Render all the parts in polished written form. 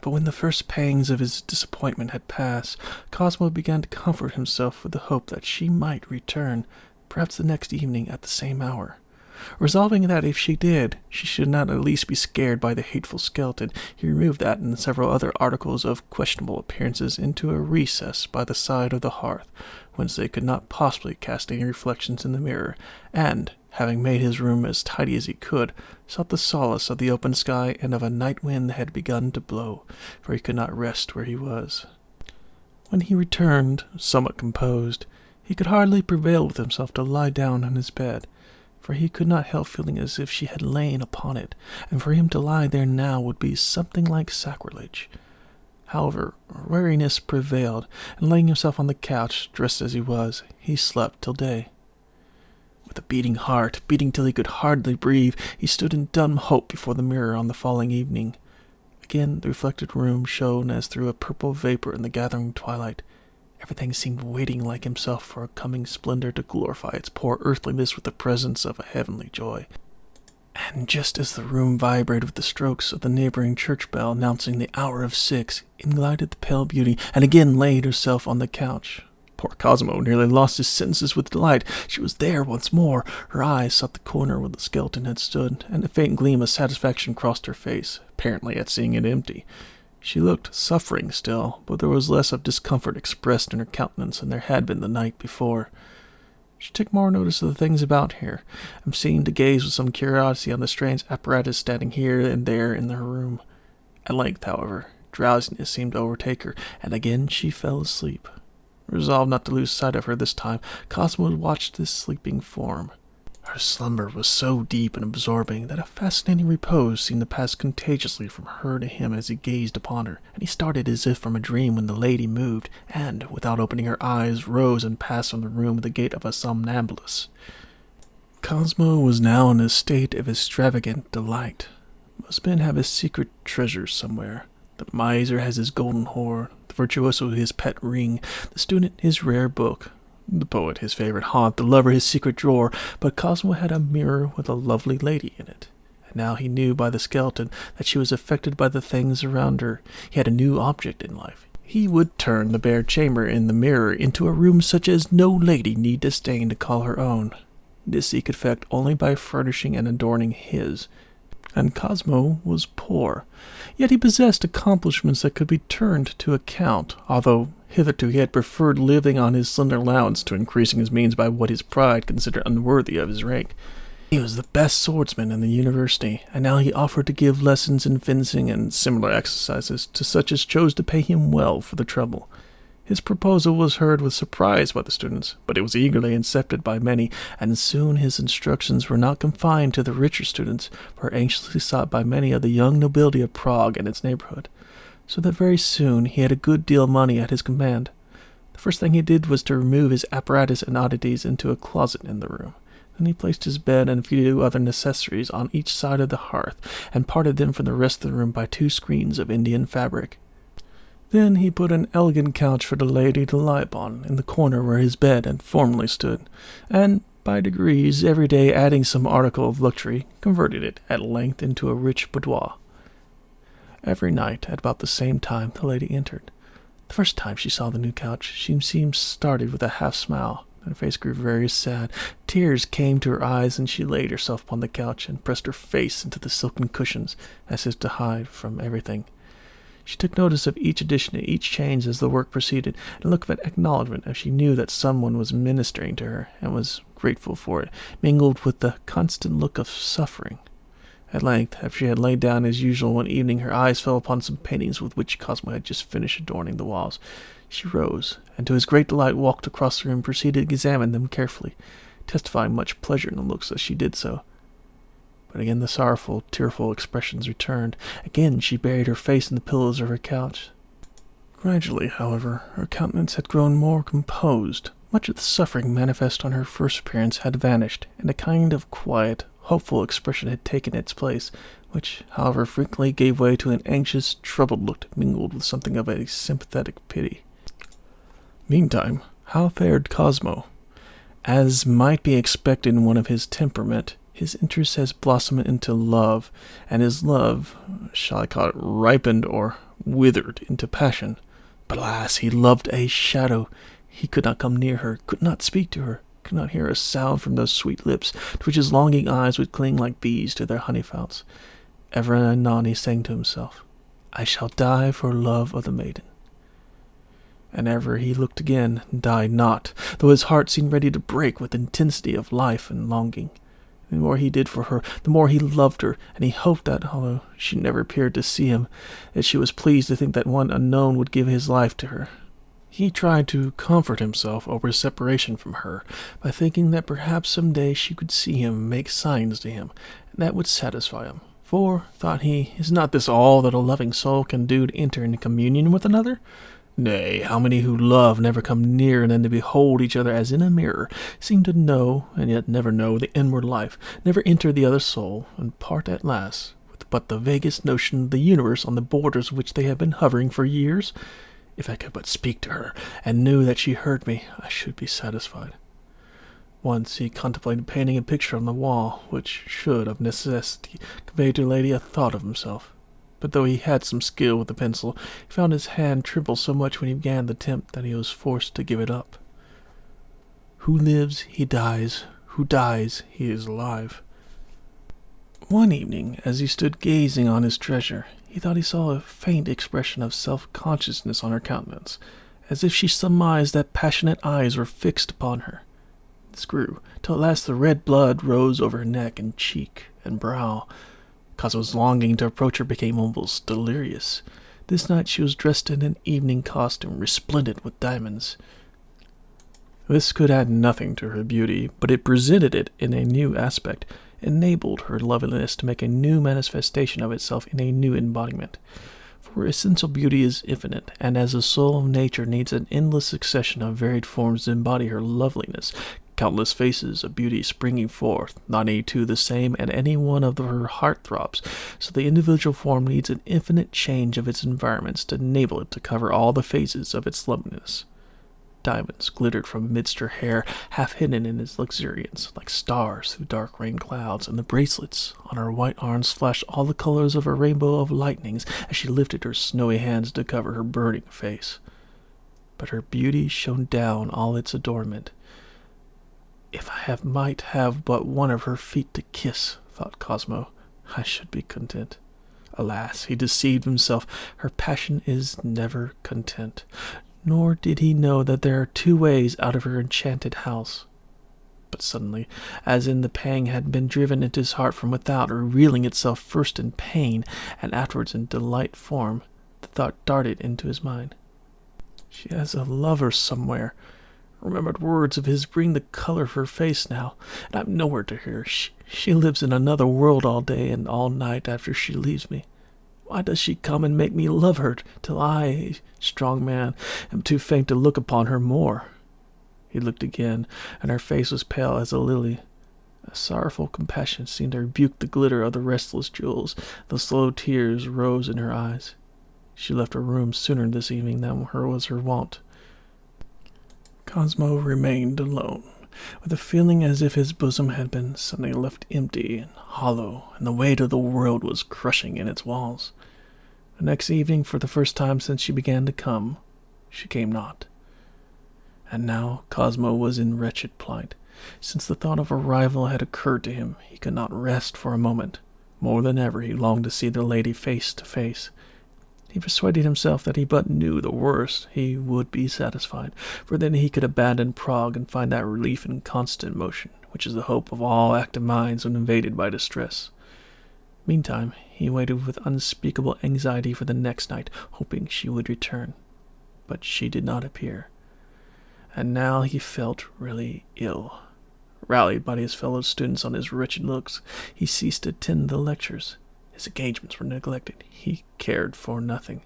But when the first pangs of his disappointment had passed, Cosmo began to comfort himself with the hope that she might return, perhaps the next evening at the same hour. Resolving that if she did, she should not at least be scared by the hateful skeleton, he removed that and several other articles of questionable appearances into a recess by the side of the hearth, whence they could not possibly cast any reflections in the mirror, and, having made his room as tidy as he could, sought the solace of the open sky and of a night wind that had begun to blow, for he could not rest where he was. When he returned, somewhat composed, he could hardly prevail with himself to lie down on his bed, for he could not help feeling as if she had lain upon it, and for him to lie there now would be something like sacrilege. However, weariness prevailed, and laying himself on the couch, dressed as he was, he slept till day. With a beating heart, beating till he could hardly breathe, he stood in dumb hope before the mirror on the following evening. Again the reflected room shone as through a purple vapor in the gathering twilight. Everything seemed waiting like himself for a coming splendor to glorify its poor earthliness with the presence of a heavenly joy. And just as the room vibrated with the strokes of the neighboring church bell announcing the hour of 6, in glided the pale beauty, and again laid herself on the couch. Poor Cosmo nearly lost his senses with delight. She was there once more. Her eyes sought the corner where the skeleton had stood, and a faint gleam of satisfaction crossed her face, apparently at seeing it empty. She looked suffering still, but there was less of discomfort expressed in her countenance than there had been the night before. She took more notice of the things about her, and seemed to gaze with some curiosity on the strange apparatus standing here and there in her room. At length, however, drowsiness seemed to overtake her, and again she fell asleep. Resolved not to lose sight of her this time, Cosmo watched this sleeping form. Her slumber was so deep and absorbing that a fascinating repose seemed to pass contagiously from her to him as he gazed upon her, and he started as if from a dream when the lady moved, and, without opening her eyes, rose and passed from the room with the gait of a somnambulist. Cosmo was now in a state of extravagant delight. Most men have his secret treasures somewhere. The miser has his golden hoard, the virtuoso his pet ring, the student his rare book, the poet his favorite haunt, the lover his secret drawer, but Cosmo had a mirror with a lovely lady in it, and now he knew by the skeleton that she was affected by the things around her. He had a new object in life. He would turn the bare chamber in the mirror into a room such as no lady need disdain to call her own. This he could effect only by furnishing and adorning his. And Cosmo was poor, yet he possessed accomplishments that could be turned to account, although hitherto he had preferred living on his slender allowance to increasing his means by what his pride considered unworthy of his rank. He was the best swordsman in the university, and now he offered to give lessons in fencing and similar exercises to such as chose to pay him well for the trouble. His proposal was heard with surprise by the students, but it was eagerly accepted by many, and soon his instructions were not confined to the richer students, but were anxiously sought by many of the young nobility of Prague and its neighborhood, so that very soon he had a good deal of money at his command. The first thing he did was to remove his apparatus and oddities into a closet in the room. Then he placed his bed and a few other necessaries on each side of the hearth, and parted them from the rest of the room by 2 screens of Indian fabric. Then he put an elegant couch for the lady to lie upon in the corner where his bed had formerly stood, and, by degrees, every day adding some article of luxury, converted it at length into a rich boudoir. Every night, at about the same time, the lady entered. The first time she saw the new couch, she seemed started with a half-smile. Her face grew very sad. Tears came to her eyes, and she laid herself upon the couch and pressed her face into the silken cushions, as if to hide from everything. She took notice of each addition and each change as the work proceeded, and a look of acknowledgment as she knew that someone was ministering to her, and was grateful for it, mingled with the constant look of suffering. At length, after she had laid down as usual one evening, her eyes fell upon some paintings with which Cosmo had just finished adorning the walls. She rose, and to his great delight walked across the room and proceeded to examine them carefully, testifying much pleasure in the looks as she did so. But again the sorrowful, tearful expressions returned. Again she buried her face in the pillows of her couch. Gradually, however, her countenance had grown more composed. Much of the suffering manifest on her first appearance had vanished, and a kind of quiet, hopeful expression had taken its place, which, however, frequently gave way to an anxious, troubled look mingled with something of a sympathetic pity. Meantime, how fared Cosmo? As might be expected in one of his temperament, his interest has blossomed into love, and his love, shall I call it ripened or withered into passion. But alas, he loved a shadow. He could not come near her, could not speak to her, could not hear a sound from those sweet lips, to which his longing eyes would cling like bees to their honey founts. Ever and anon he sang to himself, "I shall die for love of the maiden." And ever he looked again, and died not, though his heart seemed ready to break with intensity of life and longing. The more he did for her, the more he loved her, and he hoped that, although she never appeared to see him, that she was pleased to think that one unknown would give his life to her. He tried to comfort himself over his separation from her by thinking that perhaps some day she could see him and make signs to him, and that would satisfy him. For, thought he, is not this all that a loving soul can do to enter into communion with another? Nay, how many who love never come near, and then to behold each other as in a mirror, seem to know, and yet never know the inward life, never enter the other soul, and part at last, with but the vaguest notion of the universe on the borders of which they have been hovering for years? If I could but speak to her, and knew that she heard me, I should be satisfied. Once he contemplated painting a picture on the wall, which should, of necessity, convey to the lady a thought of himself. But though he had some skill with the pencil, he found his hand tremble so much when he began the attempt that he was forced to give it up. Who lives, he dies. Who dies, he is alive. One evening, as he stood gazing on his treasure, he thought he saw a faint expression of self-consciousness on her countenance, as if she surmised that passionate eyes were fixed upon her. This grew, till at last the red blood rose over her neck and cheek and brow. Cosmo's longing to approach her became almost delirious. This night she was dressed in an evening costume, resplendent with diamonds. This could add nothing to her beauty, but it presented it in a new aspect, enabled her loveliness to make a new manifestation of itself in a new embodiment. For essential beauty is infinite, and as the soul of nature needs an endless succession of varied forms to embody her loveliness, countless faces of beauty springing forth, not any two the same at any one of her heart-throbs, so the individual form needs an infinite change of its environments to enable it to cover all the phases of its loveliness. Diamonds glittered from amidst her hair, half hidden in its luxuriance, like stars through dark rain clouds, and the bracelets on her white arms flashed all the colors of a rainbow of lightnings as she lifted her snowy hands to cover her burning face. But her beauty shone down all its adornment. If I might have but one of her feet to kiss, thought Cosmo, I should be content. Alas, he deceived himself. Her passion is never content. Nor did he know that there are two ways out of her enchanted house. But suddenly, as in the pang had been driven into his heart from without, revealing itself first in pain and afterwards in delight form, the thought darted into his mind. She has a lover somewhere. Remembered words of his bring the color of her face now, and I'm nowhere to hear. She lives in another world all day and all night after she leaves me. Why does she come and make me love her, till I, a strong man, am too faint to look upon her more? He looked again, and her face was pale as a lily. A sorrowful compassion seemed to rebuke the glitter of the restless jewels. The slow tears rose in her eyes. She left her room sooner this evening than was her wont. Cosmo remained alone, with a feeling as if his bosom had been suddenly left empty and hollow, and the weight of the world was crushing in its walls. The next evening, for the first time since she began to come, she came not. And now Cosmo was in wretched plight. Since the thought of arrival had occurred to him, he could not rest for a moment. More than ever he longed to see the lady face to face. He persuaded himself that he but knew the worst, he would be satisfied, for then he could abandon Prague and find that relief in constant motion, which is the hope of all active minds when invaded by distress. Meantime, he waited with unspeakable anxiety for the next night, hoping she would return. But she did not appear. And now he felt really ill. Rallied by his fellow students on his wretched looks, he ceased to attend the lectures. His engagements were neglected. He cared for nothing.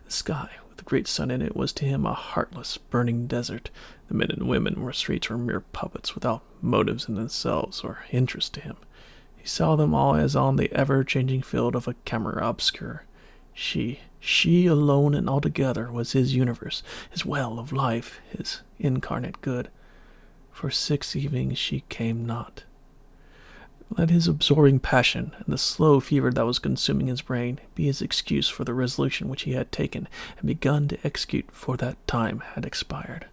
The sky, with the great sun in it, was to him a heartless, burning desert. The men and women where streets were mere puppets, without motives in themselves or interest to him. He saw them all as on the ever-changing field of a camera obscura. She alone and altogether was his universe, his well of life, his incarnate good. For 6 evenings she came not. Let his absorbing passion and the slow fever that was consuming his brain be his excuse for the resolution which he had taken and begun to execute, for that time had expired.